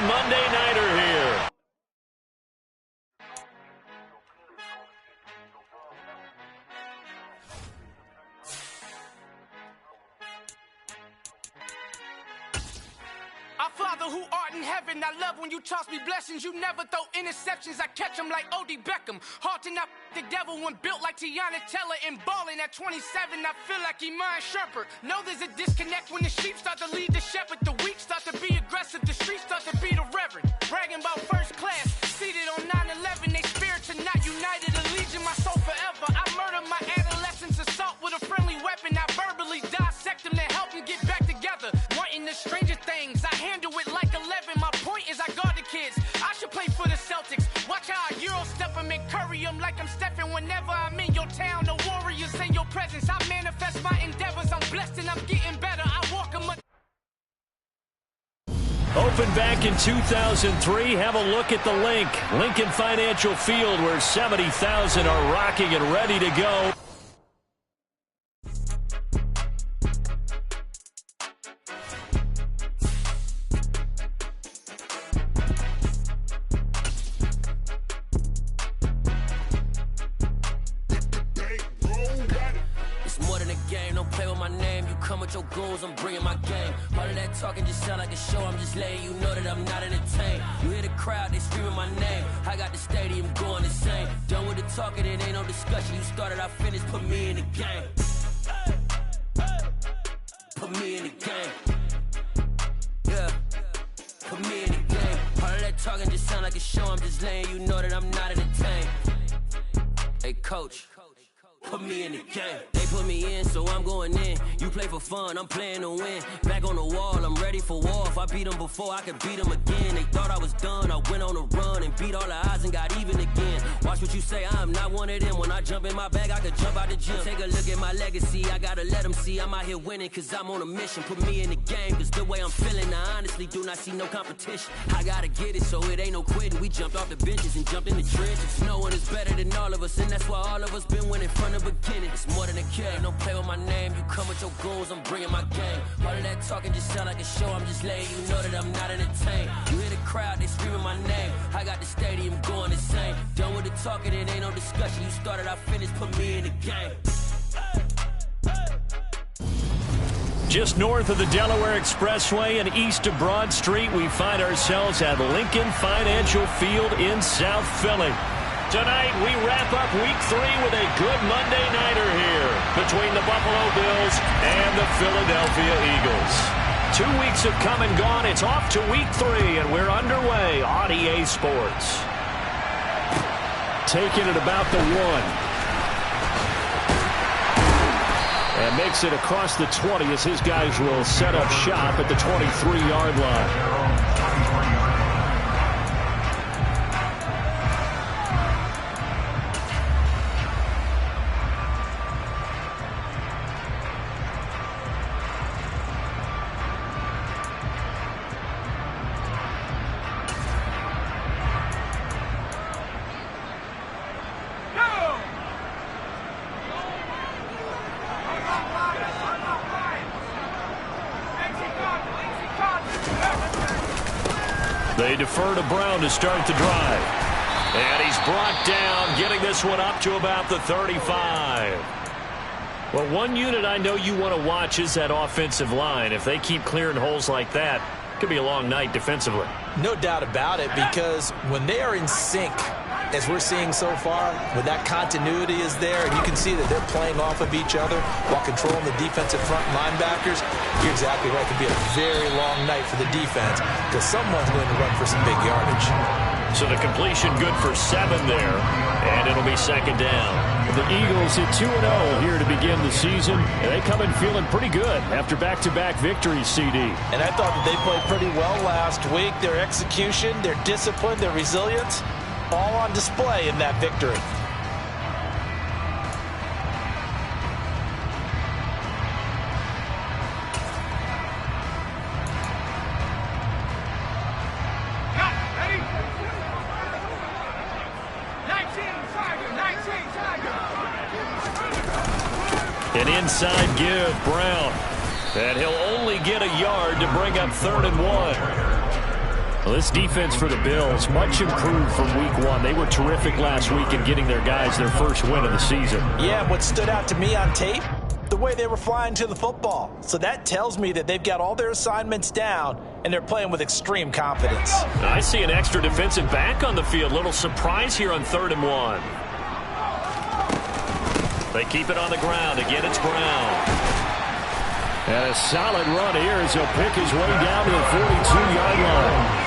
Monday Nighter here. Our Father who art in heaven, I love when you toss me blessings. You never throw interceptions, I catch them like O.D. Beckham. Hard to not the devil when built like Tiana Teller and balling at 27. I feel like Iman Shumpert. Know there's a disconnect when the sheep start to lead the shepherd. The weak start to be aggressive, the streets start to be the reverend. Bragging about first class, seated on 9/11. They spirits are not united, a legion, my soul forever. I murder my adolescence, assault with a friendly weapon. I verbally dissect them to help them get back together. Wanting the stranger things, I handle it like 11. My point is I guard the kids. I should play for the Celtics. Watch how I Euro step them and curry them like I'm stepping. Whenever I'm in your town, the warriors in your presence. I manifest my endeavors. I'm blessed and I'm getting better. I walk them. Opened back in 2003. Have a look at the link. Lincoln Financial Field, where 70,000 are rocking and ready to go. Your goals, I'm bringing my game. All of that talking just sound like a show. I'm just letting you know that I'm not entertained. You hear the crowd, they screaming my name. I got the stadium going insane. Done with the talking, it ain't no discussion. You started, I finished, put me in the game. Put me in the game. Yeah, put me in the game. All of that talking just sound like a show. I'm just letting you know that I'm not entertained. Hey, coach. Put me in the game. They put me in, so I'm going in. You play for fun, I'm playing to win. Back on the wall, I'm ready for war. If I beat them before, I could beat them again. They thought I was done, I went on a run and beat all the odds and got even again. Watch what you say, I'm not one of them. When I jump in my bag, I could jump out the gym. Take a look at my legacy, I gotta let them see I'm out here winning, cause I'm on a mission. Put me in the game, cause the way I'm feeling, I honestly do not see no competition. I gotta get it, so it ain't no quitting. We jumped off the benches and jumped in the trenches. No one is better than all of us, and that's why all of us been winning from the beginning. It's more than a game, don't play with my name. You come with your goons, I'm bringing my game. All of that talking just sound like a show. I'm just letting you know that I'm not entertained. You hear the crowd, they screaming my name. I got the stadium going insane. Done with the talking, it ain't no discussion. You started, I finished, put me in the game. Just north of the Delaware Expressway and east of Broad Street, we find ourselves at Lincoln Financial Field in South Philly. Tonight, we wrap up Week 3 with a good Monday Nighter here between the Buffalo Bills and the Philadelphia Eagles. 2 weeks have come and gone. It's off to Week 3, and we're underway on EA Sports. Taking it about the 1. And makes it across the 20 as his guys will set up shop at the 23-yard line. They defer to Brown to start the drive. And he's brought down, getting this one up to about the 35. Well, one unit I know you want to watch is that offensive line. If they keep clearing holes like that, it could be a long night defensively. No doubt about it, because when they are in sync, as we're seeing so far, when that continuity is there, and you can see that they're playing off of each other while controlling the defensive front linebackers, you're exactly right. It could be a very long night for the defense because someone's going to run for some big yardage. So the completion good for 7 there, and it'll be second down. The Eagles hit 2-0 here to begin the season, and they come in feeling pretty good after back-to-back victories, CD. And I thought that they played pretty well last week. Their execution, their discipline, their resilience, all on display in that victory. An inside give, Brown. And he'll only get a yard to bring up 3rd and 1. Well, this defense for the Bills, much improved from week one. They were terrific last week in getting their guys their first win of the season. Yeah, what stood out to me on tape, the way they were flying to the football. So that tells me that they've got all their assignments down, and they're playing with extreme confidence. I see an extra defensive back on the field. Little surprise here on 3rd and 1. They keep it on the ground. Again, it's Brown. And a solid run here as he'll pick his way down to the 42-yard line.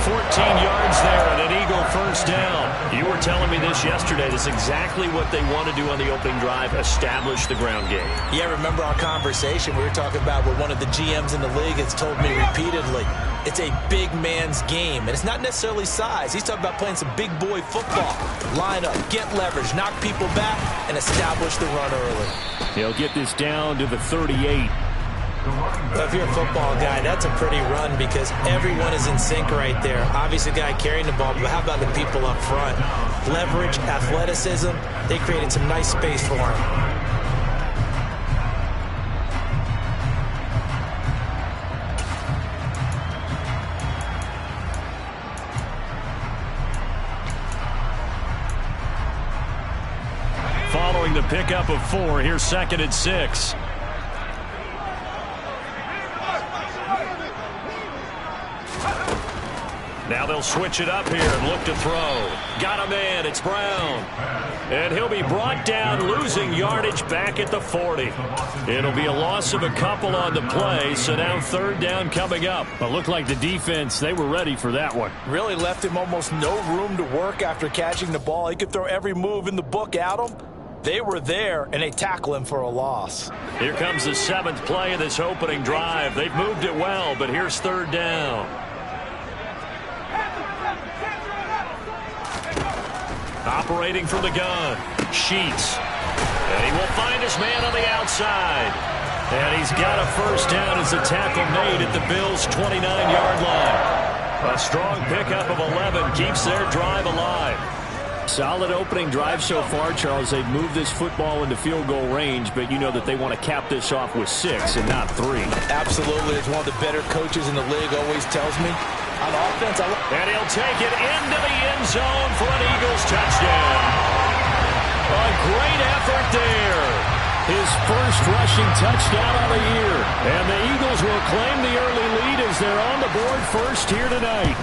14 yards there and an Eagle first down. You were telling me this yesterday. This is exactly what they want to do on the opening drive, establish the ground game. Yeah, remember our conversation? We were talking about what one of the GMs in the league has told me repeatedly. It's a big man's game, and it's not necessarily size. He's talking about playing some big boy football. Line up, get leverage, knock people back, and establish the run early. He'll get this down to the 38. Well, if you're a football guy, that's a pretty run because everyone is in sync right there. Obviously, the guy carrying the ball, but how about the people up front? Leverage, athleticism, they created some nice space for him. Following the pickup of 4, here's 2nd and 6. Now they'll switch it up here and look to throw. Got a man. It's Brown. And he'll be brought down, losing yardage back at the 40. It'll be a loss of a couple on the play, so now 3rd down coming up. But looked like the defense, they were ready for that one. Really left him almost no room to work after catching the ball. He could throw every move in the book at him. They were there, and they tackle him for a loss. Here comes the 7th play of this opening drive. They've moved it well, but here's 3rd down. Operating from the gun, Sheets. And he will find his man on the outside. And he's got a first down as the tackle made at the Bills' 29-yard line. A strong pickup of 11 keeps their drive alive. Solid opening drive so far, Charles. They've moved this football into field goal range, but you know that they want to cap this off with 6 and not 3. Absolutely. As one of the better coaches in the league always tells me, on offense, and he'll take it into the end zone for an Eagles touchdown. A great effort there. His first rushing touchdown of the year. And the Eagles will claim the early lead as they're on the board first here tonight.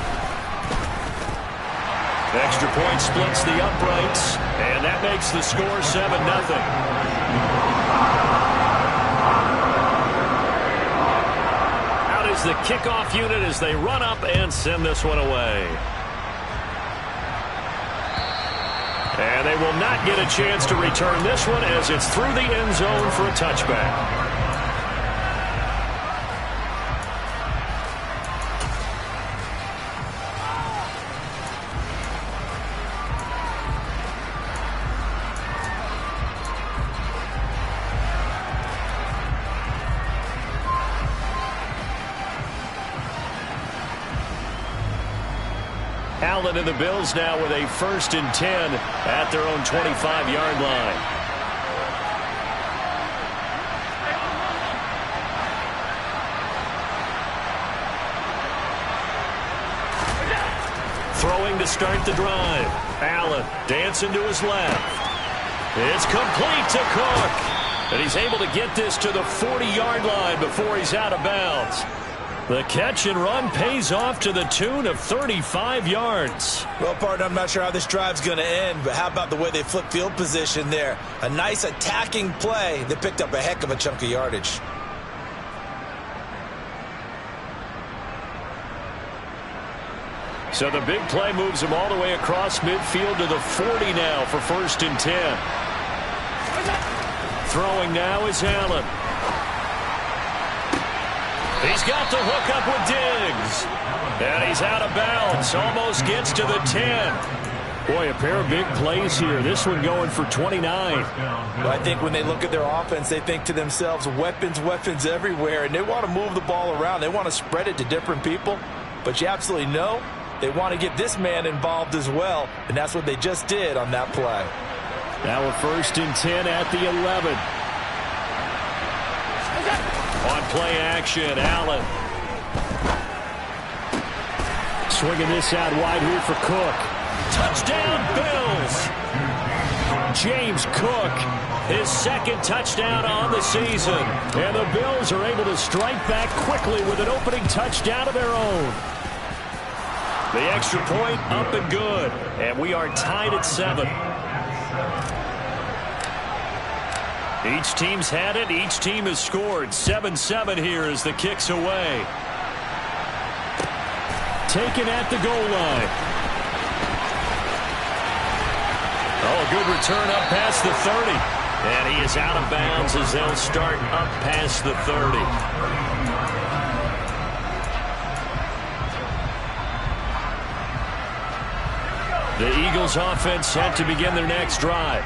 Extra point splits the uprights, and that makes the score 7-0. Is the kickoff unit as they run up and send this one away. And they will not get a chance to return this one as it's through the end zone for a touchback. Allen and the Bills now with a 1st and 10 at their own 25-yard line. Throwing to start the drive. Allen dancing to his left. It's complete to Cook. And he's able to get this to the 40-yard line before he's out of bounds. The catch and run pays off to the tune of 35 yards. Well, partner, I'm not sure how this drive's going to end, but how about the way they flip field position there? A nice attacking play that picked up a heck of a chunk of yardage. So the big play moves him all the way across midfield to the 40 now for 1st and 10. Throwing now is Allen. He's got the hook up with Diggs. And he's out of bounds. Almost gets to the 10. Boy, a pair of big plays here. This one going for 29. Well, I think when they look at their offense, they think to themselves, weapons, weapons everywhere. And they want to move the ball around. They want to spread it to different people. But you absolutely know they want to get this man involved as well. And that's what they just did on that play. Now a 1st and 10 at the 11. On play action, Allen. Swinging this out wide here for Cook. Touchdown, Bills! James Cook, his second touchdown on the season. And the Bills are able to strike back quickly with an opening touchdown of their own. The extra point up and good. And we are tied at 7. Each team's had it. Each team has scored. 7-7 here as the kick's away. Taken at the goal line. Oh, a good return up past the 30. And he is out of bounds as they'll start up past the 30. The Eagles offense set to begin their next drive.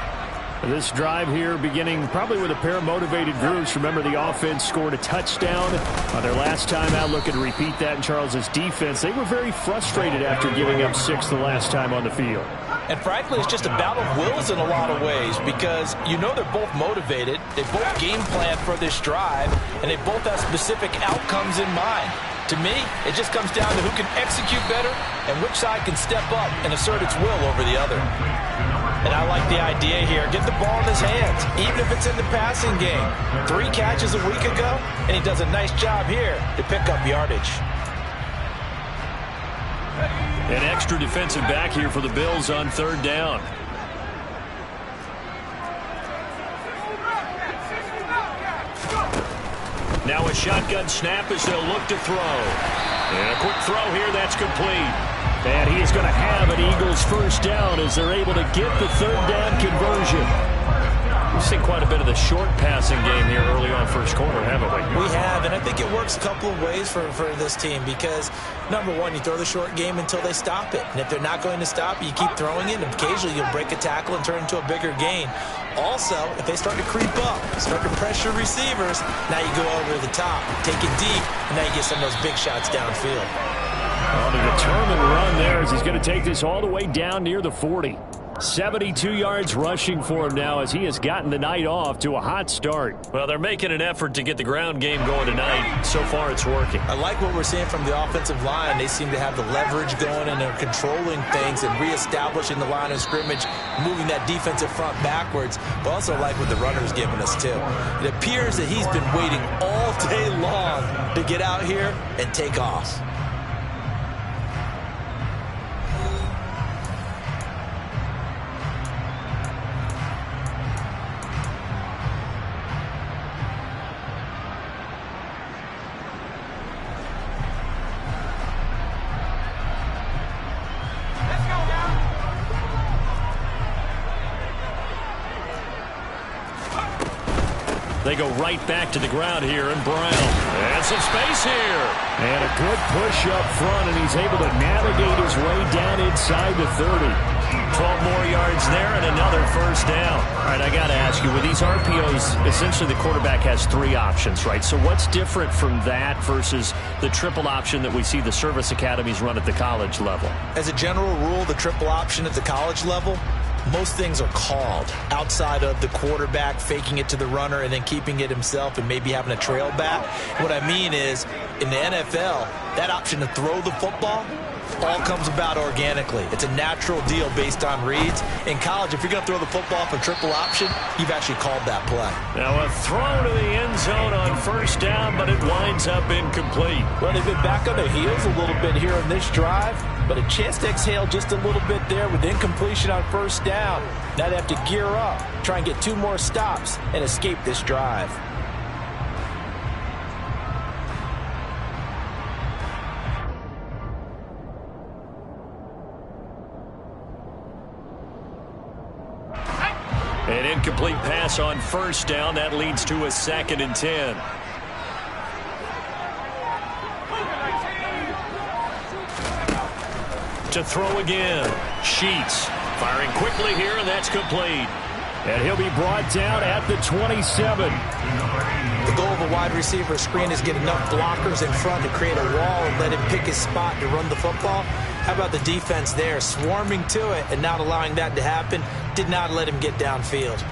This drive here beginning probably with a pair of motivated groups. Remember, the offense scored a touchdown on their last time out. Looking to repeat that in Charles's defense. They were very frustrated after giving up 6 the last time on the field. And frankly, it's just a battle of wills in a lot of ways because you know they're both motivated. They both game plan for this drive, and they both have specific outcomes in mind. To me, it just comes down to who can execute better and which side can step up and assert its will over the other. And I like the idea here. Get the ball in his hands, even if it's in the passing game. 3 catches a week ago, and he does a nice job here to pick up yardage. An extra defensive back here for the Bills on 3rd down. Now a shotgun snap as they'll look to throw. And a quick throw here, that's complete. And he is going to have an Eagles first down as they're able to get the 3rd down conversion. We've seen quite a bit of the short passing game here early on first quarter, haven't we? We have, and I think it works a couple of ways for this team because, number one, you throw the short game until they stop it. And if they're not going to stop it, you keep throwing it, and occasionally you'll break a tackle and turn it into a bigger gain. Also, if they start to creep up, start to pressure receivers, now you go over the top, take it deep, and now you get some of those big shots downfield. On a determined run there as he's going to take this all the way down near the 40. 72 yards rushing for him now as he has gotten the night off to a hot start. Well, they're making an effort to get the ground game going tonight. So far, it's working. I like what we're seeing from the offensive line. They seem to have the leverage going, and they're controlling things and reestablishing the line of scrimmage, moving that defensive front backwards. But also like what the runner's giving us, too. It appears that he's been waiting all day long to get out here and take off. They go right back to the ground here, and Brown. And some space here. And a good push up front, and he's able to navigate his way down inside the 30. 12 more yards there and another first down. All right, I got to ask you, with these RPOs, essentially the quarterback has 3 options, right? So what's different from that versus the triple option that we see the service academies run at the college level? As a general rule, the triple option at the college level, most things are called outside of the quarterback faking it to the runner and then keeping it himself and maybe having a trail back. What I mean is, in the NFL, that option to throw the football all comes about organically. It's a natural deal based on reads. In college, if you're going to throw the football for triple option, you've actually called that play. Now a throw to the end zone on first down, but it winds up incomplete. Well, they've been back on their heels a little bit here on this drive, but a chance to exhale just a little bit there with incompletion on first down. Now they have to gear up, try and get 2 more stops, and escape this drive. An incomplete pass on first down. That leads to a 2nd and 10. To throw again. Sheets firing quickly here, and that's complete. And he'll be brought down at the 27. The goal of a wide receiver screen is get enough blockers in front to create a wall and let him pick his spot to run the football. How about the defense there, swarming to it and not allowing that to happen? Did not let him get downfield.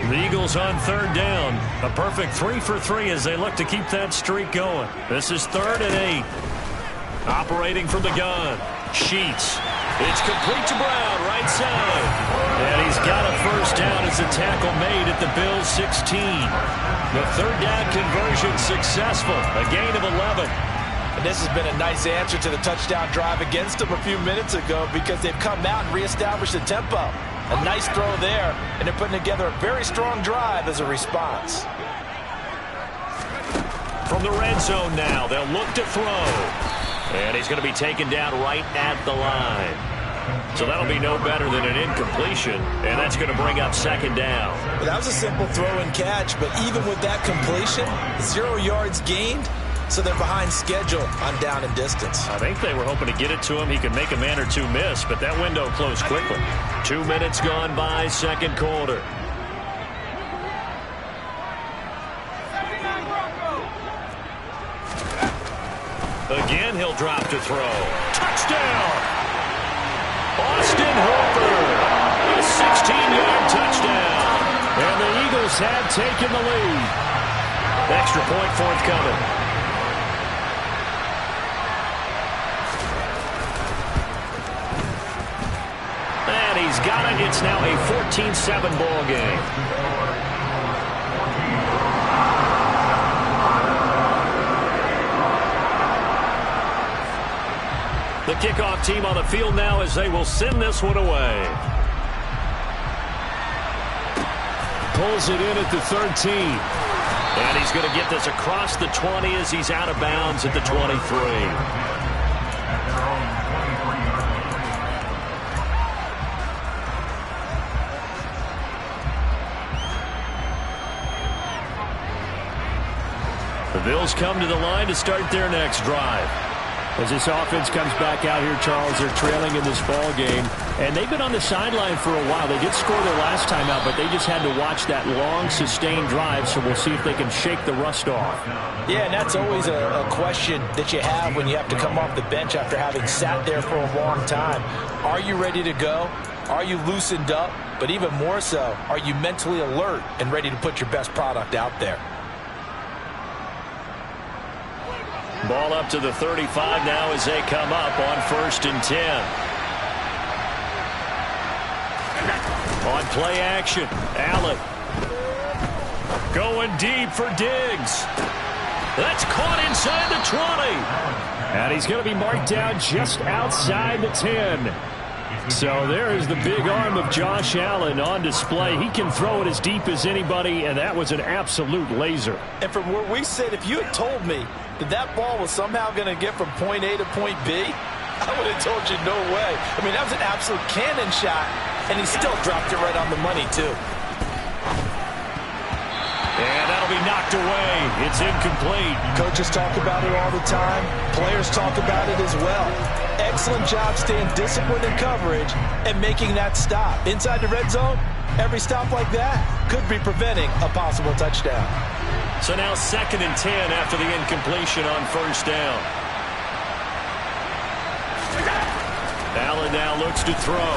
The Eagles on third down. A perfect 3 for 3 as they look to keep that streak going. This is 3rd and 8. Operating from the gun. Sheets. It's complete to Brown, right side. And he's got a first down as the tackle made at the Bills' 16. The third down conversion successful. A gain of 11. And this has been a nice answer to the touchdown drive against them a few minutes ago because they've come out and reestablished the tempo. A nice throw there, and they're putting together a very strong drive as a response. From the red zone now, they'll look to throw. And he's going to be taken down right at the line. So that'll be no better than an incompletion, and that's going to bring up 2nd down. Well, that was a simple throw and catch, but even with that completion, 0 yards gained, so they're behind schedule on down and distance. I think they were hoping to get it to him. He could make a man or two miss, but that window closed quickly. 2 minutes gone by, 2nd quarter. Again, he'll drop to throw. Touchdown! Austin Hooper! A 16-yard touchdown. And the Eagles have taken the lead. Extra point forthcoming. And he's got it. It's now a 14-7 ball game. The kickoff team on the field now as they will send this one away. Pulls it in at the 13. And he's going to get this across the 20 as he's out of bounds at the 23. The Bills come to the line to start their next drive. As this offense comes back out here, Charles, they're trailing in this ball game, and they've been on the sideline for a while. They did score their last time out, but they just had to watch that long, sustained drive, so we'll see if they can shake the rust off. Yeah, and that's always a question that you have when you have to come off the bench after having sat there for a long time. Are you ready to go? Are you loosened up? But even more so, are you mentally alert and ready to put your best product out there? Ball up to the 35 now as they come up on 1st and 10. On play action, Allen. Going deep for Diggs. That's caught inside the 20. And he's going to be marked down just outside the 10. So there is the big arm of Josh Allen on display. He can throw it as deep as anybody, and that was an absolute laser. And from where we sit, if you had told me that ball was somehow going to get from point A to point B, I would have told you no way. I mean, that was an absolute cannon shot, and he still dropped it right on the money, too. And that'll be knocked away. It's incomplete. Coaches talk about it all the time. Players talk about it as well. Excellent job staying disciplined in coverage and making that stop. Inside the red zone, every stop like that could be preventing a possible touchdown. So now 2nd and 10 after the incompletion on 1st down. Allen now looks to throw.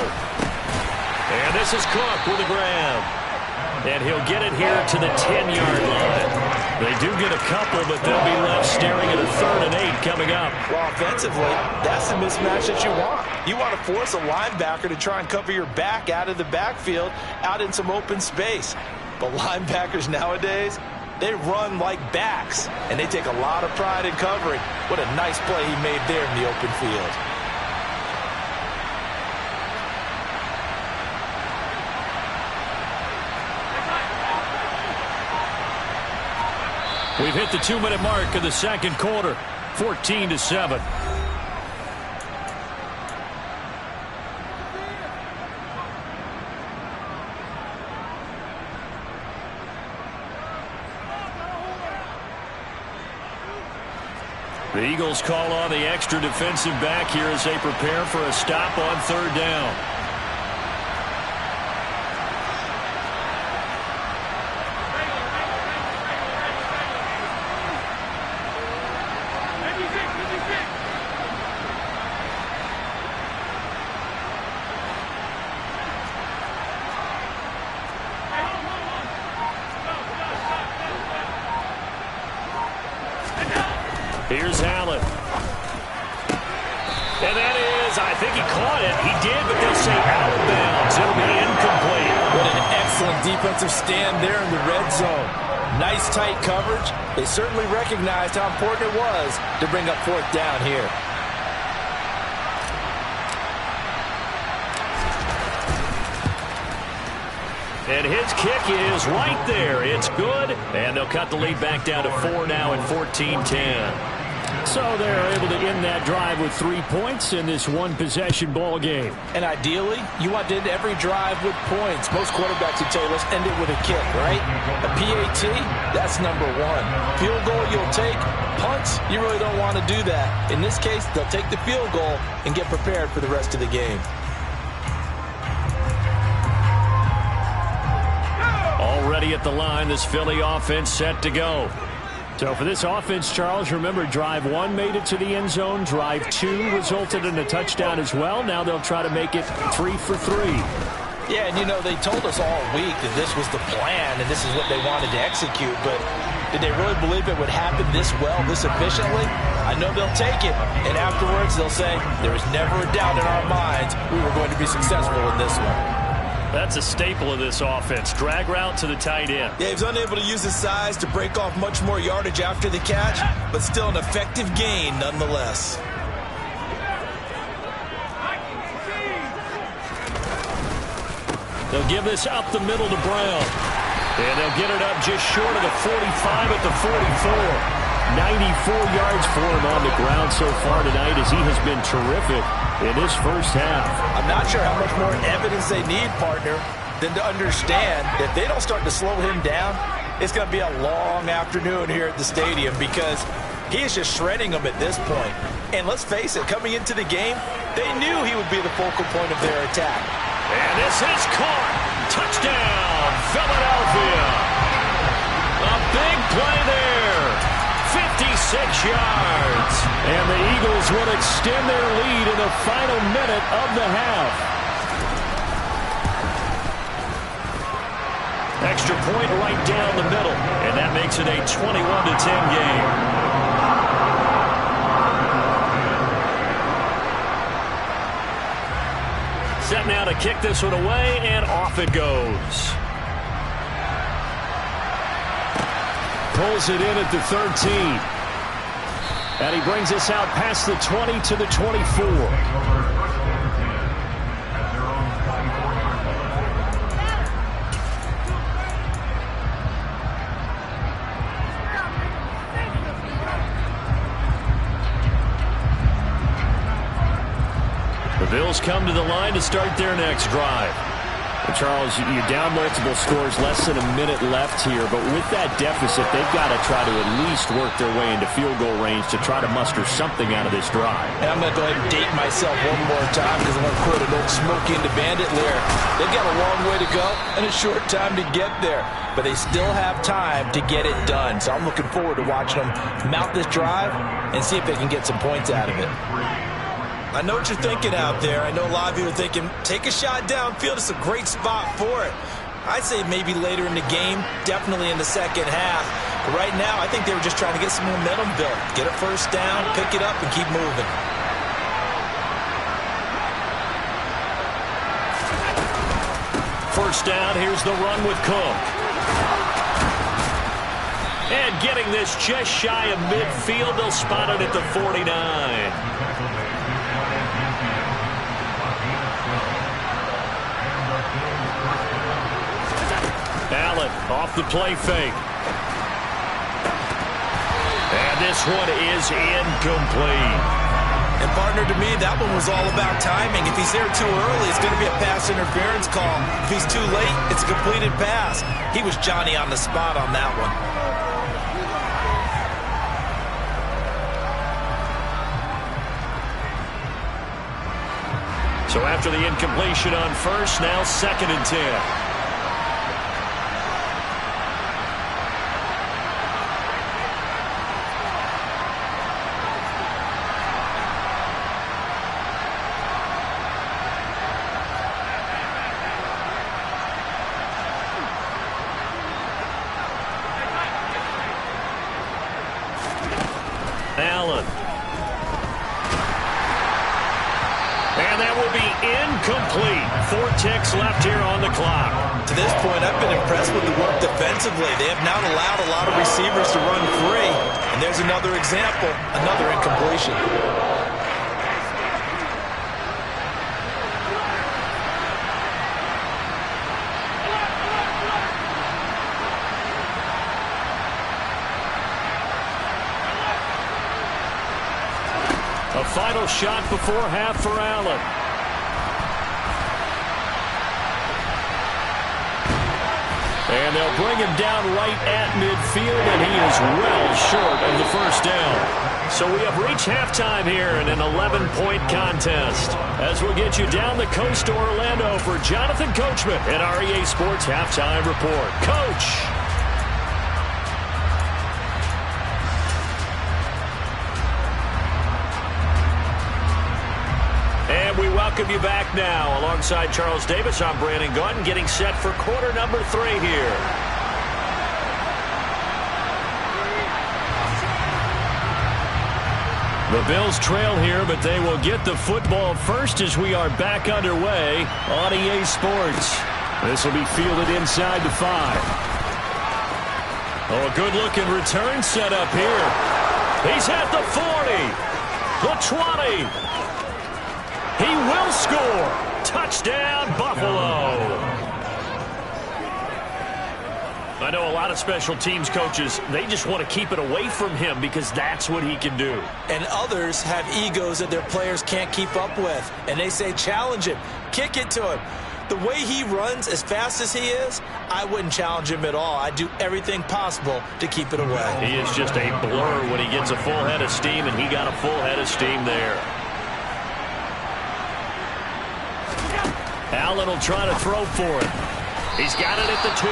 And this is Cook with a grab. And he'll get it here to the 10-yard line. They do get a couple, but they'll be left staring at a 3rd and 8 coming up. Well, offensively, that's the mismatch that you want. You want to force a linebacker to try and cover your back out of the backfield, out in some open space. But linebackers nowadays, they run like backs, and they take a lot of pride in covering. What a nice play he made there in the open field. We've hit the 2-minute mark of the 2nd quarter, 14-7. The Eagles call on the extra defensive back here as they prepare for a stop on 3rd down. Here's Allen. And that is, I think he caught it. He did, but they'll say out of bounds. It'll be incomplete. What an excellent defensive stand there in the red zone. Nice tight coverage. They certainly recognized how important it was to bring up fourth down here. And his kick is right there. It's good. And they'll cut the lead back down to 4 now at 14-10. So they're able to end that drive with 3 points in this one-possession ball game. And ideally, you want to end every drive with points. Most quarterbacks would tell you, let's end it with a kick, right? A PAT, that's number one. Field goal you'll take. Punts, you really don't want to do that. In this case, they'll take the field goal and get prepared for the rest of the game. Already at the line, this Philly offense set to go. So for this offense, Charles, remember, drive 1 made it to the end zone. Drive 2 resulted in a touchdown as well. Now they'll try to make it 3 for 3. Yeah, and you know, they told us all week that this was the plan and this is what they wanted to execute, but did they really believe it would happen this well, this efficiently? I know they'll take it, and afterwards they'll say, there was never a doubt in our minds we were going to be successful in this one. That's a staple of this offense. Drag route to the tight end. Yeah, he's unable to use his size to break off much more yardage after the catch, but still an effective gain nonetheless. They'll give this up the middle to Brown. And they'll get it up just short of the 45 at the 44. 94 yards for him on the ground so far tonight as he has been terrific in this first half. I'm not sure how much more evidence they need, partner, than to understand that if they don't start to slow him down, it's going to be a long afternoon here at the stadium because he is just shredding them at this point. And let's face it, coming into the game, they knew he would be the focal point of their attack. And this is caught. Touchdown, Philadelphia. A big play there. 56 yards. And the Eagles will extend their lead in the final minute of the half. Extra point right down the middle. And that makes it a 21-10 game. Set now to kick this one away, and off it goes. Pulls it in at the 13. And he brings us out past the 20 to the 24. The Bills come to the line to start their next drive. And Charles, you're down multiple scores, less than a minute left here, but with that deficit, they've got to try to at least work their way into field goal range to try to muster something out of this drive. And I'm going to go ahead and date myself one more time because I'm going to quote an old Smokey and the Bandit lyric. They've got a long way to go and a short time to get there, but they still have time to get it done. So I'm looking forward to watching them mount this drive and see if they can get some points out of it. I know what you're thinking out there. I know a lot of you are thinking, take a shot downfield. It's a great spot for it. I'd say maybe later in the game, definitely in the second half. But right now, I think they were just trying to get some momentum built. Get a first down, pick it up, and keep moving. First down, here's the run with Cook. And getting this just shy of midfield, they'll spot it at the 49. Allen off the play fake. And this one is incomplete. And partner, to me, that one was all about timing. If he's there too early, it's going to be a pass interference call. If he's too late, it's a completed pass. He was Johnny on the spot on that one. So after the incompletion on first, now 2nd and 10. Allen. And that will be incomplete. 4 ticks left here on the clock. To this point, I've been impressed with the work defensively. They have not allowed a lot of receivers to run free. And there's another example, another incompletion. A final shot before half for Allen. And they'll bring him down right at midfield, and he is well short of the first down. So we have reached halftime here in an 11-point contest. As we'll get you down the coast to Orlando for Jonathan Coachman at our EA Sports Halftime Report. Coach! We welcome you back now. Alongside Charles Davis, I'm Brandon Gaudin, getting set for quarter number 3 here. The Bills trail here, but they will get the football first as we are back underway on EA Sports. This will be fielded inside the 5. Oh, a good-looking return set up here. He's at the 40, the 20. He will score. Touchdown, Buffalo. I know a lot of special teams coaches, they just want to keep it away from him because that's what he can do. And others have egos that their players can't keep up with. And they say, challenge him, kick it to him. The way he runs, as fast as he is, I wouldn't challenge him at all. I'd do everything possible to keep it away. He is just a blur when he gets a full head of steam, and he got a full head of steam there. Allen will try to throw for it. He's got it at the 2.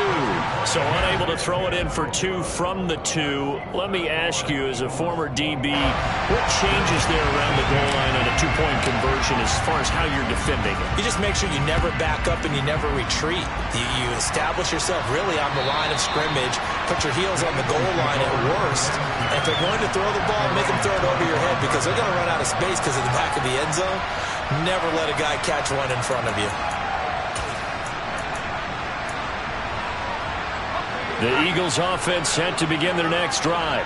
So unable to throw it in for 2 from the 2. Let me ask you, as a former DB, what changes there around the goal line on a 2-point conversion as far as how you're defending it? You just make sure you never back up and you never retreat. You establish yourself really on the line of scrimmage, put your heels on the goal line at worst. And if they're going to throw the ball, make them throw it over your head because they're going to run out of space because of the back of the end zone. Never let a guy catch one in front of you. The Eagles offense set to begin their next drive.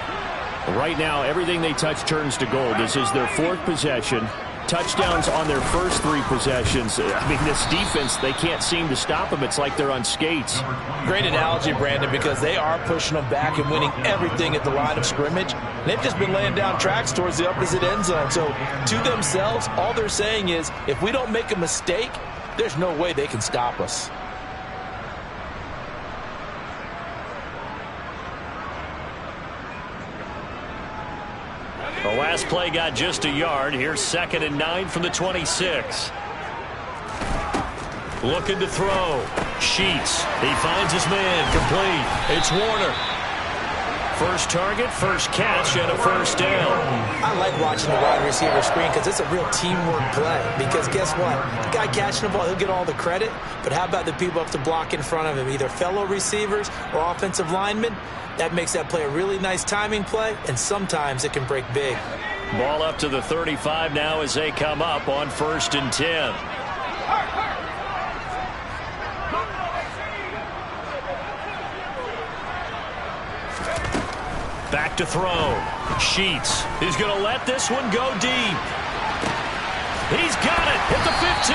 Right now, everything they touch turns to gold. This is their 4th possession. Touchdowns on their first 3 possessions. I mean, this defense, they can't seem to stop them. It's like they're on skates. Great analogy, Brandon, because they are pushing them back and winning everything at the line of scrimmage. They've just been laying down tracks towards the opposite end zone. So, to themselves, all they're saying is, if we don't make a mistake, there's no way they can stop us. The last play got just a yard. Here's 2nd and 9 from the 26. Looking to throw. Sheets. He finds his man. Complete. It's Warner. First target, first catch, and a first down. I like watching the wide receiver screen because it's a real teamwork play. Because guess what? The guy catching the ball, he'll get all the credit. But how about the people up to block in front of him, either fellow receivers or offensive linemen? That makes that play a really nice timing play, and sometimes it can break big. Ball up to the 35 now as they come up on 1st and 10. Back to throw. Sheets. He's going to let this one go deep. He's got it at the 15.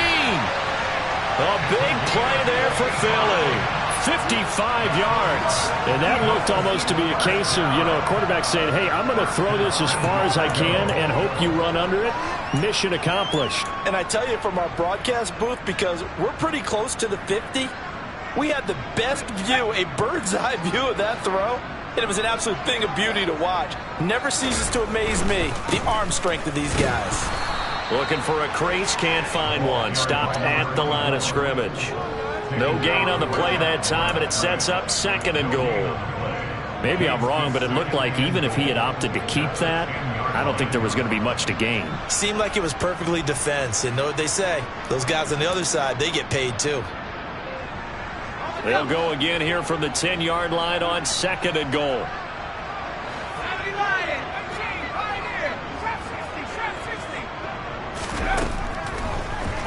A big play there for Philly. 55 yards. And that looked almost to be a case of, a quarterback saying, hey, I'm going to throw this as far as I can and hope you run under it. Mission accomplished. And I tell you, from our broadcast booth, because we're pretty close to the 50, we had the best view, a bird's eye view of that throw. And it was an absolute thing of beauty to watch. Never ceases to amaze me, the arm strength of these guys. Looking for a crease, can't find one. Stopped at the line of scrimmage. No gain on the play that time, and it sets up 2nd and goal. Maybe I'm wrong, but it looked like even if he had opted to keep that, I don't think there was going to be much to gain. Seemed like it was perfectly defense, and know what they say. Those guys on the other side, they get paid too. They'll go again here from the 10-yard line on 2nd and goal.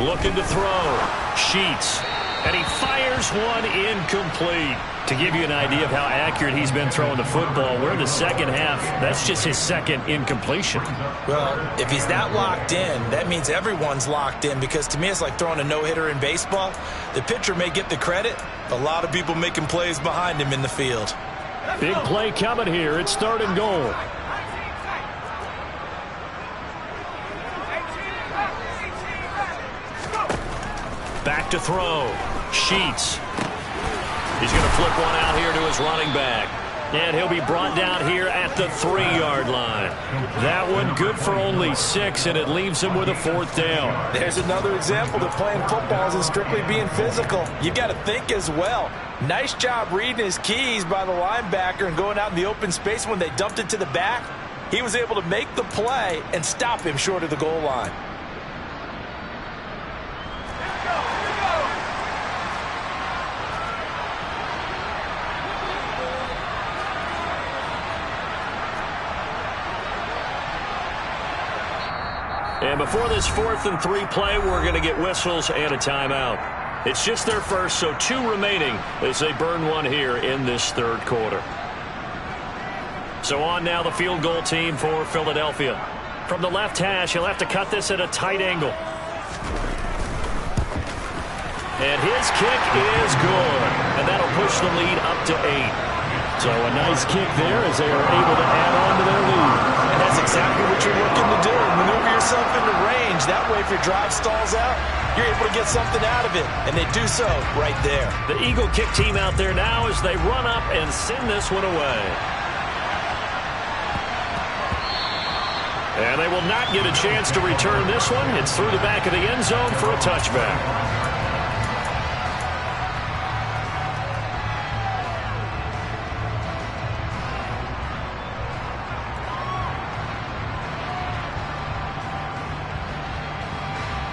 Looking to throw. Sheets. And he fires one incomplete. To give you an idea of how accurate he's been throwing the football, we're in the second half. That's just his second incompletion. Well, if he's that locked in, that means everyone's locked in, because to me it's like throwing a no-hitter in baseball. The pitcher may get the credit, a lot of people making plays behind him in the field. Big play coming here. It's 3rd and goal. Back to throw. Sheets. He's going to flip one out here to his running back. And he'll be brought down here at the 3-yard line. That one good for only 6, and it leaves him with a 4th down. There's another example that playing football isn't strictly being physical. You've got to think as well. Nice job reading his keys by the linebacker and going out in the open space when they dumped it to the back. He was able to make the play and stop him short of the goal line. And before this 4th and 3 play, we're going to get whistles and a timeout. It's just their first, so 2 remaining as they burn one here in this 3rd quarter. So on now the field goal team for Philadelphia. From the left hash, he'll have to cut this at a tight angle. And his kick is good. And that'll push the lead up to 8. So a nice kick there as they are able to add on to their lead. And that's exactly what you're looking to do. Maneuver yourself into range. That way, if your drive stalls out, you're able to get something out of it. And they do so right there. The Eagle kick team out there now as they run up and send this one away. And they will not get a chance to return this one. It's through the back of the end zone for a touchback.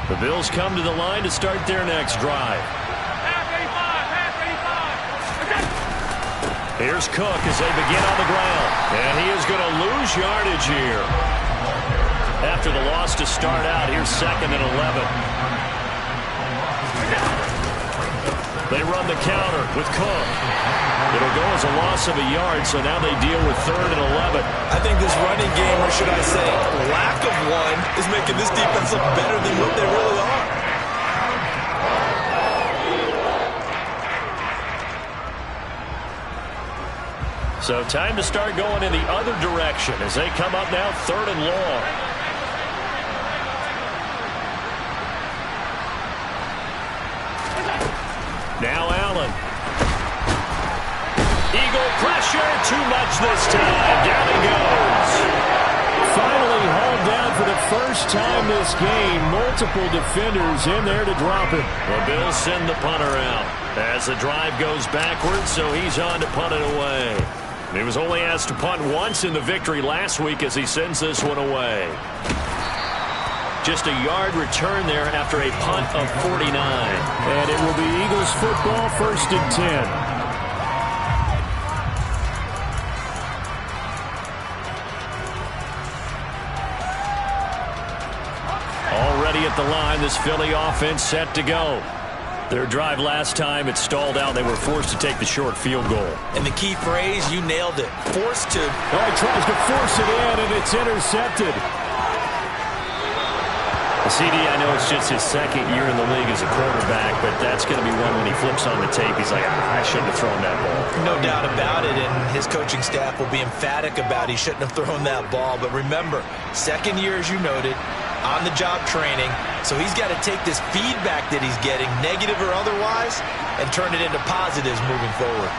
The Bills come to the line to start their next drive. Here's Cook as they begin on the ground. And he is going to lose yardage here. After the loss to start out, here's 2nd and 11. They run the counter with Cook. It'll go as a loss of a yard, so now they deal with 3rd and 11. I think this running game, or should I say lack of one, is making this defense look better than what they really are. So time to start going in the other direction as they come up now 3rd and long. Now Allen. Eagle pressure, too much this time. Down he goes. Finally hauled down for the first time this game. Multiple defenders in there to drop him. The Bills send the punter out as the drive goes backwards, so he's on to punt it away. He was only asked to punt once in the victory last week as he sends this one away. Just a yard return there after a punt of 49. And it will be Eagles football, 1st and 10. Already at the line, this Philly offense set to go. Their drive last time, it stalled out. They were forced to take the short field goal. And the key phrase, you nailed it. Forced to. Oh, he tries to force it in, and it's intercepted. CD, I know it's just his 2nd year in the league as a quarterback, but that's going to be one when he flips on the tape. He's like, I shouldn't have thrown that ball. No doubt about it, and his coaching staff will be emphatic about he shouldn't have thrown that ball. But remember, 2nd year, as you noted, on-the-job training, so he's got to take this feedback that he's getting, negative or otherwise, and turn it into positives moving forward.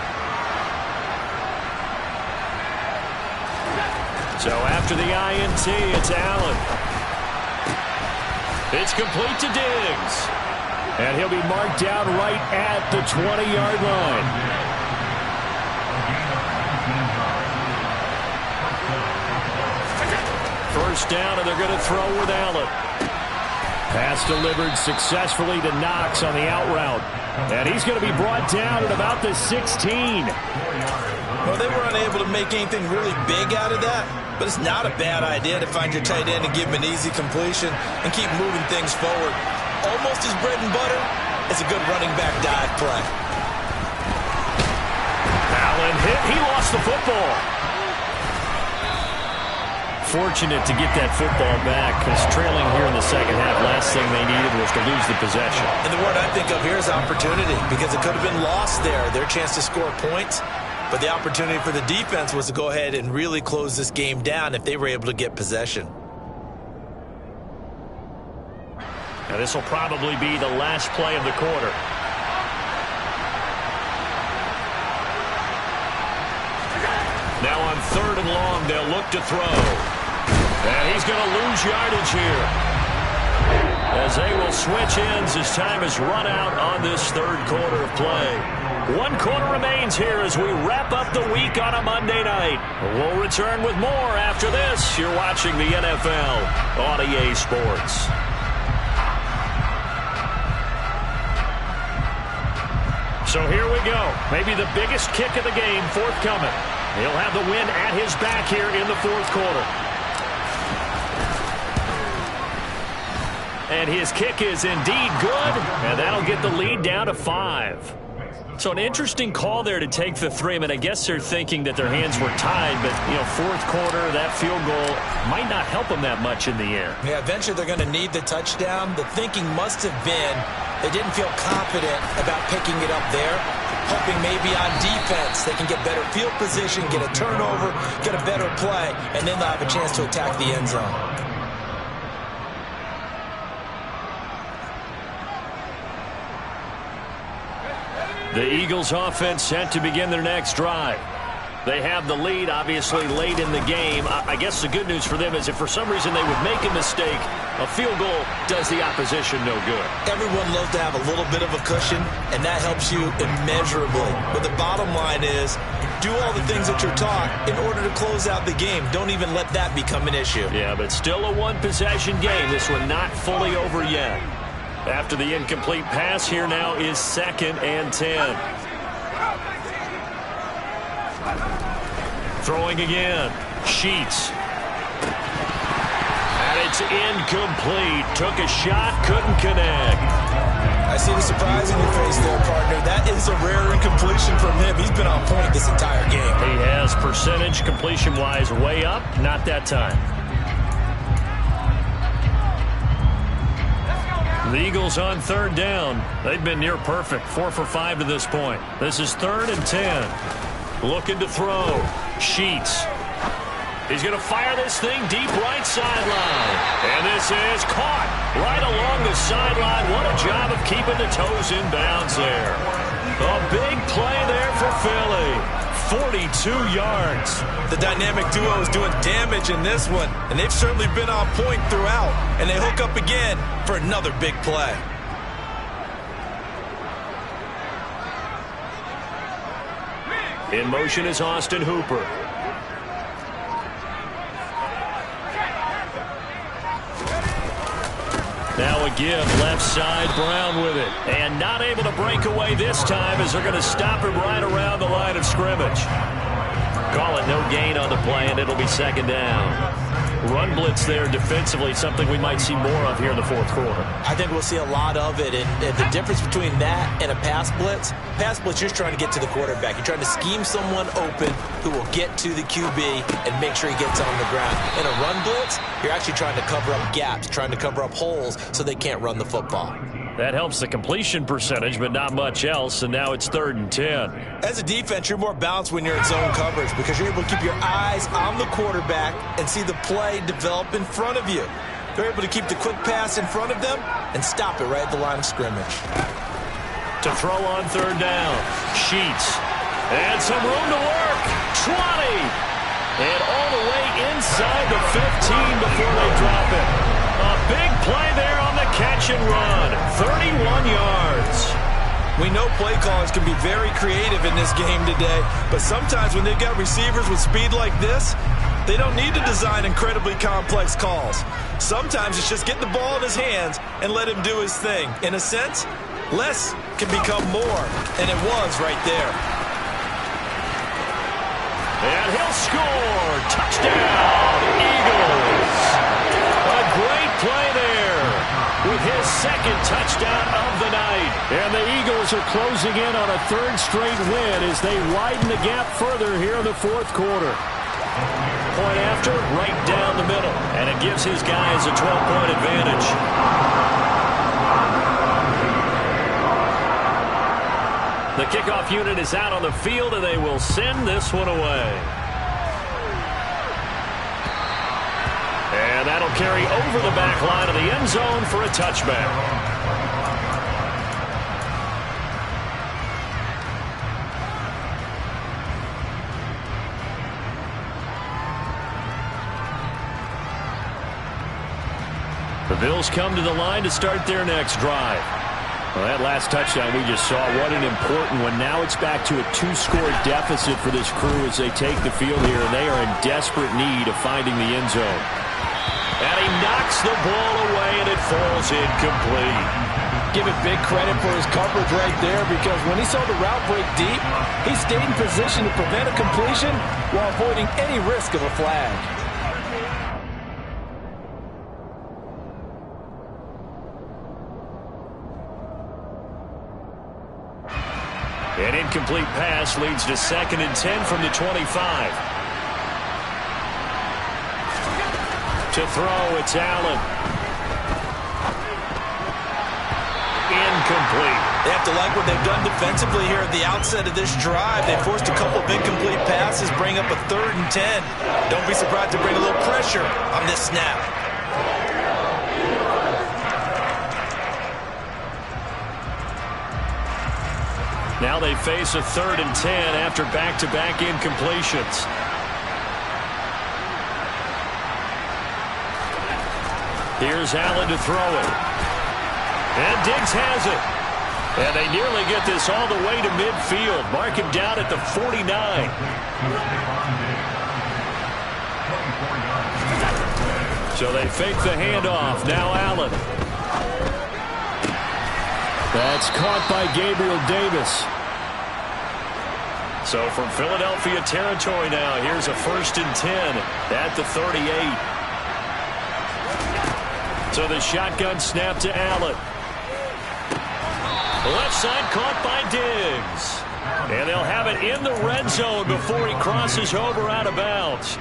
So after the INT, it's Allen. It's complete to Diggs. And he'll be marked down right at the 20-yard line. First down, and they're going to throw with Allen. Pass delivered successfully to Knox on the out route. And he's going to be brought down at about the 16. Well, they were unable to make anything really big out of that, but it's not a bad idea to find your tight end and give him an easy completion and keep moving things forward. almost his bread and butter is a good running back dive play. Allen hit. He lost the football. Fortunate to get that football back because trailing here in the second half, last thing they needed was to lose the possession. And the word I think of here is opportunity because it could have been lost there, their chance to score points. But the opportunity for the defense was to go ahead and really close this game down if they were able to get possession. Now this will probably be the last play of the quarter. Now on 3rd and long, they'll look to throw. And he's going to lose yardage here. As they will switch ends as time is run out on this 3rd quarter of play. 1 quarter remains here as we wrap up the week on a Monday night. We'll return with more after this. You're watching the NFL on EA Sports. So here we go. Maybe the biggest kick of the game forthcoming. He'll have the win at his back here in the 4th quarter. And his kick is indeed good, and that'll get the lead down to 5. So an interesting call there to take the 3. I mean, I guess they're thinking that their hands were tied, but, 4th quarter, that field goal might not help them that much in the air. Yeah, eventually they're going to need the touchdown. The thinking must have been they didn't feel confident about picking it up there, hoping maybe on defense they can get better field position, get a turnover, get a better play, and then they'll have a chance to attack the end zone. The Eagles offense set to begin their next drive. They have the lead, obviously, late in the game. I guess the good news for them is if for some reason they would make a mistake, a field goal does the opposition no good. Everyone loves to have a little bit of a cushion, and that helps you immeasurably. But the bottom line is, do all the things that you're taught in order to close out the game. Don't even let that become an issue. Yeah, but still a one-possession game. This one not fully over yet. After the incomplete pass, here now is 2nd and 10. Throwing again. Sheets. And it's incomplete. Took a shot, couldn't connect. I see the surprise in your face there, partner. That is a rare incompletion from him. He's been on point this entire game. He has percentage completion-wise way up. Not that time. The Eagles on 3rd down. They've been near perfect. 4 for 5 to this point. This is 3rd and 10. Looking to throw. Sheets. He's going to fire this thing deep right sideline. And this is caught right along the sideline. What a job of keeping the toes in bounds there. A big play there for Philly. 42 yards. The dynamic duo is doing damage in this one, and they've certainly been on point throughout. And they hook up again for another big play. In motion is Austin Hooper. Now a give, left side, Brown with it. And not able to break away this time as they're going to stop him right around the line of scrimmage. Call it no gain on the play, and it'll be 2nd down. Run blitz there defensively, something we might see more of here in the 4th quarter. I think we'll see a lot of it, and the difference between that and a pass blitz, you're just trying to get to the quarterback. You're trying to scheme someone open who will get to the QB and make sure he gets on the ground. In a run blitz, you're actually trying to cover up gaps, trying to cover up holes so they can't run the football. That helps the completion percentage, but not much else, and now it's 3rd and 10. As a defense, you're more balanced when you're in zone coverage because you're able to keep your eyes on the quarterback and see the play develop in front of you. They're able to keep the quick pass in front of them and stop it right at the line of scrimmage. To throw on 3rd down. Sheets. And some room to work. 20. And all the way inside the 15 before they drop it. A big play there on the catch and run. 31 yards. We know play callers can be very creative in this game today, but sometimes when they've got receivers with speed like this, they don't need to design incredibly complex calls. Sometimes it's just get the ball in his hands and let him do his thing. In a sense, less can become more, and it was right there. And he'll score. Touchdown, Eagles. A great play there with his second touchdown of the night. And the Eagles are closing in on a third straight win as they widen the gap further here in the fourth quarter. Point after, right down the middle. And it gives his guys a 12-point advantage. The kickoff unit is out on the field, and they will send this one away. And that'll carry over the back line of the end zone for a touchback. The Bills come to the line to start their next drive. Well, that last touchdown we just saw, what an important one. Now it's back to a 2-score deficit for this crew as they take the field here, and they are in desperate need of finding the end zone. And he knocks the ball away, and it falls incomplete. Give it big credit for his coverage right there, because when he saw the route break deep, he stayed in position to prevent a completion while avoiding any risk of a flag. An incomplete pass leads to 2nd and 10 from the 25. To throw, it's Allen. Incomplete. They have to like what they've done defensively here at the outset of this drive. They forced a couple of incomplete passes, bring up a 3rd and 10. Don't be surprised to bring a little pressure on this snap. Now they face a 3rd and 10 after back-to-back incompletions. Here's Allen to throw it. And Diggs has it. And they nearly get this all the way to midfield. Mark him down at the 49. So they fake the handoff. Now Allen. That's caught by Gabriel Davis. So from Philadelphia territory now, here's a 1st and 10 at the 38. So the shotgun snap to Allen. Left side caught by Diggs. And they'll have it in the red zone before he crosses over out of bounds.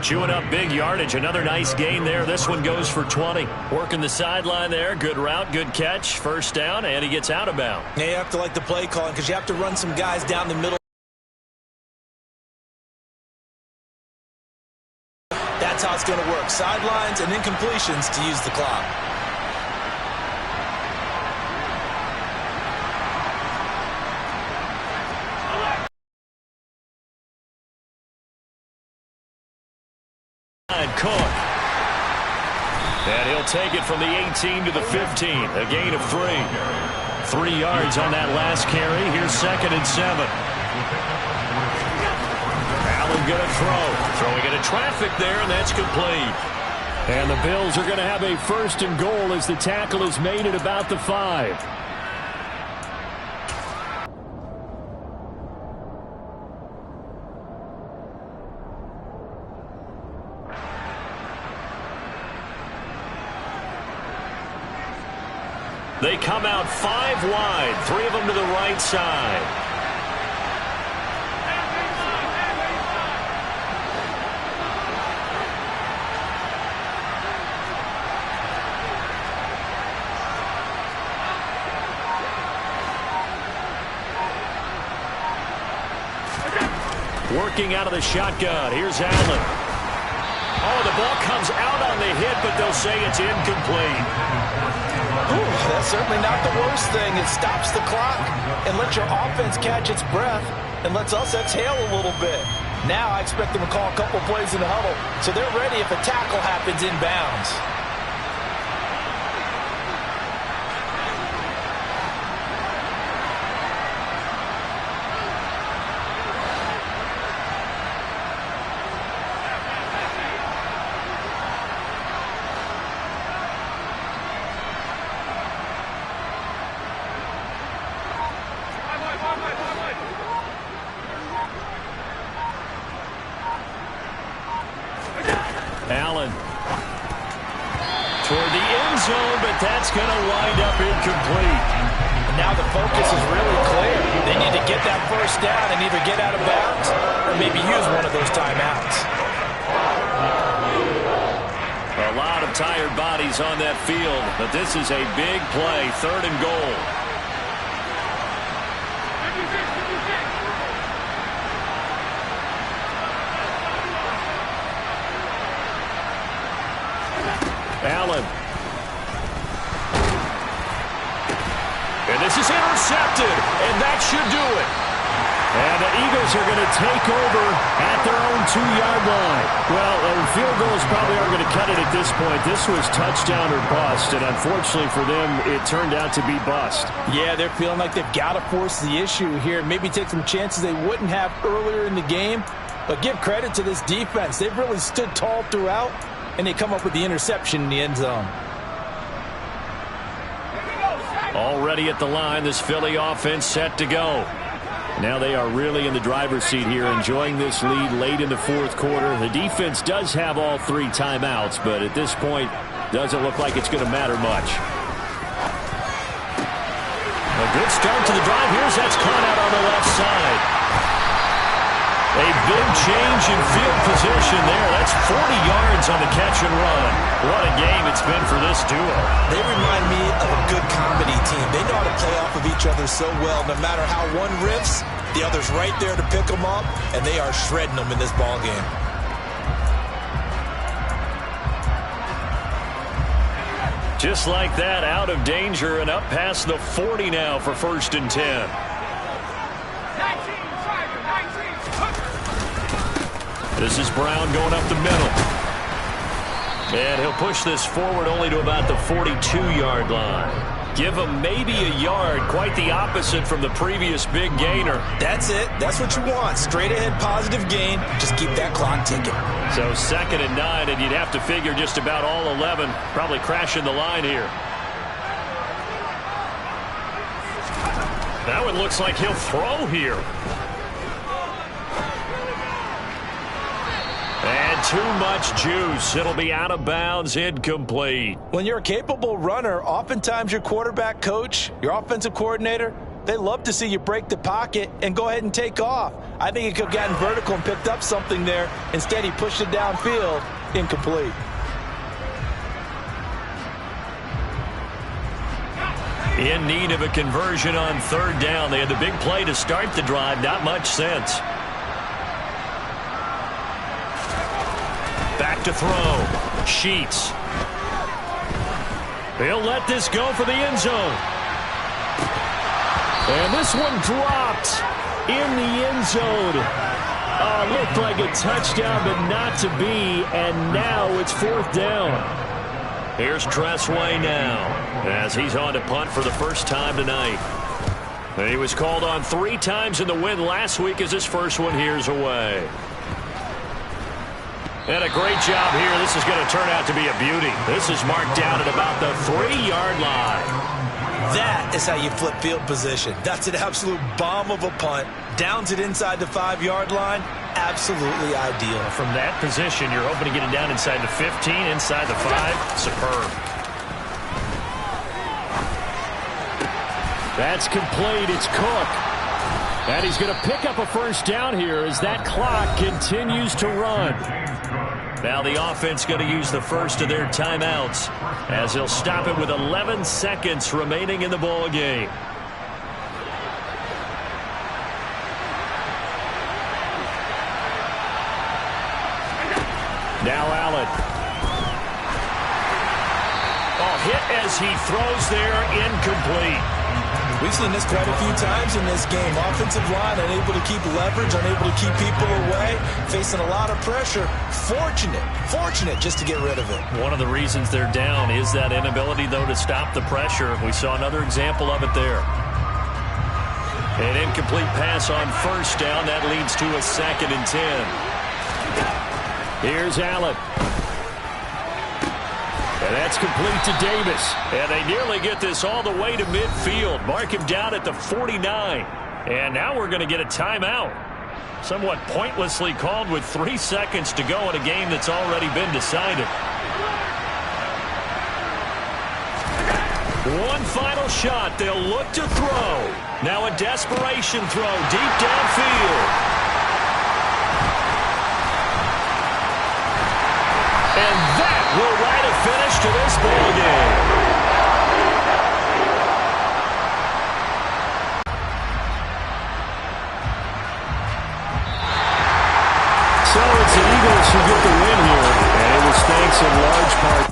Chewing up big yardage. Another nice gain there. This one goes for 20. Working the sideline there. Good route, good catch. 1st down, and he gets out of bounds. Now you have to like the play calling because you have to run some guys down the middle. That's how it's going to work. Sidelines and incompletions to use the clock. Cook. And he'll take it from the 18 to the 15. A gain of 3. 3 yards on that last carry. Here's 2nd and 7. Allen going to throw. Throwing into traffic there, and that's complete. And the Bills are going to have a 1st and goal as the tackle is made at about the 5. They come out 5 wide, 3 of them to the right side. Working out of the shotgun. Here's Allen. Oh, the ball comes out on the hit, but they'll say it's incomplete. Ooh, that's certainly not the worst thing. It stops the clock and lets your offense catch its breath and lets us exhale a little bit. Now I expect them to call a couple plays in the huddle so they're ready if a tackle happens inbounds. Allen. toward the end zone, but that's going to wind up incomplete. Now the focus is really clear. They need to get that first down and either get out of bounds or maybe use one of those timeouts. A lot of tired bodies on that field, but this is a big play, 3rd and goal. Allen. And this is intercepted, and that should do it. And the Eagles are going to take over at their own 2-yard line. Well, field goals probably aren't going to cut it at this point. This was touchdown or bust, and unfortunately for them, it turned out to be bust. Yeah, they're feeling like they've got to force the issue here, maybe take some chances they wouldn't have earlier in the game. But give credit to this defense. They've really stood tall throughout, and they come up with the interception in the end zone. Already at the line, this Philly offense set to go. Now they are really in the driver's seat here, enjoying this lead late in the 4th quarter. The defense does have all 3 timeouts, but at this point, doesn't look like it's going to matter much. A good start to the drive. Here's that's caught out on the left side. A big change in field position there. That's 40 yards on the catch and run. What a game it's been for this duo. They remind me of a good comedy team. They know how to play off of each other so well. No matter how one riffs, the other's right there to pick them up, and they are shredding them in this ball game. Just like that, out of danger and up past the 40 now for 1st and 10. This is Brown going up the middle. And he'll push this forward only to about the 42-yard line. Give him maybe a yard, quite the opposite from the previous big gainer. That's it. That's what you want. Straight ahead positive gain. Just keep that clock ticking. So 2nd and 9, and you'd have to figure just about all 11 probably crashing the line here. That one looks like he'll throw here. And too much juice. It'll be out of bounds, incomplete. When you're a capable runner, oftentimes your quarterback coach, your offensive coordinator, they love to see you break the pocket and go ahead and take off. I think he could have gotten vertical and picked up something there. Instead, he pushed it downfield, incomplete. In need of a conversion on 3rd down. They had the big play to start the drive. Not much sense. Back to throw. Sheets. He'll let this go for the end zone. And this one dropped in the end zone. Looked like a touchdown, but not to be. And now it's 4th down. Here's Tressway now, as he's on to punt for the first time tonight. He was called on 3 times in the win last week as his first one here's away. And a great job here. This is going to turn out to be a beauty. This is marked down at about the 3-yard line. That is how you flip field position. That's an absolute bomb of a punt. Downs it inside the 5-yard line. Absolutely ideal. From that position, you're hoping to get it down inside the 15, inside the 5. Superb. That's complete. It's Cook. And he's going to pick up a first down here as that clock continues to run. Now the offense going to use the first of their timeouts as they'll stop it with 11 seconds remaining in the ball game. Now Allen. Hit as he throws there, incomplete. We've seen this quite a few times in this game. Offensive line unable to keep leverage, unable to keep people away, facing a lot of pressure. Fortunate just to get rid of it. One of the reasons they're down is that inability, though, to stop the pressure. We saw another example of it there. An incomplete pass on first down. That leads to a 2nd and 10. Here's Allen. And that's complete to Davis. And they nearly get this all the way to midfield. Mark him down at the 49. And now we're going to get a timeout. Somewhat pointlessly called with 3 seconds to go in a game that's already been decided. One final shot. They'll look to throw. Now a desperation throw deep downfield. And that will write a finish to this ball game. So it's the Eagles who get the win here, and it was thanks in large part.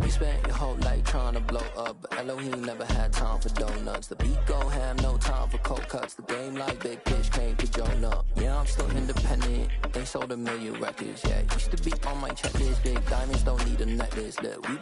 You spent your whole life trying to blow up, but Elohim never had time for donuts. The beat go ham, no time for cold cuts. The game like Big Pitch came to Jonah. Yeah, I'm still independent. They sold 1 million records, yeah. Used to be on my checklist. Big diamonds don't need a necklace. Look, we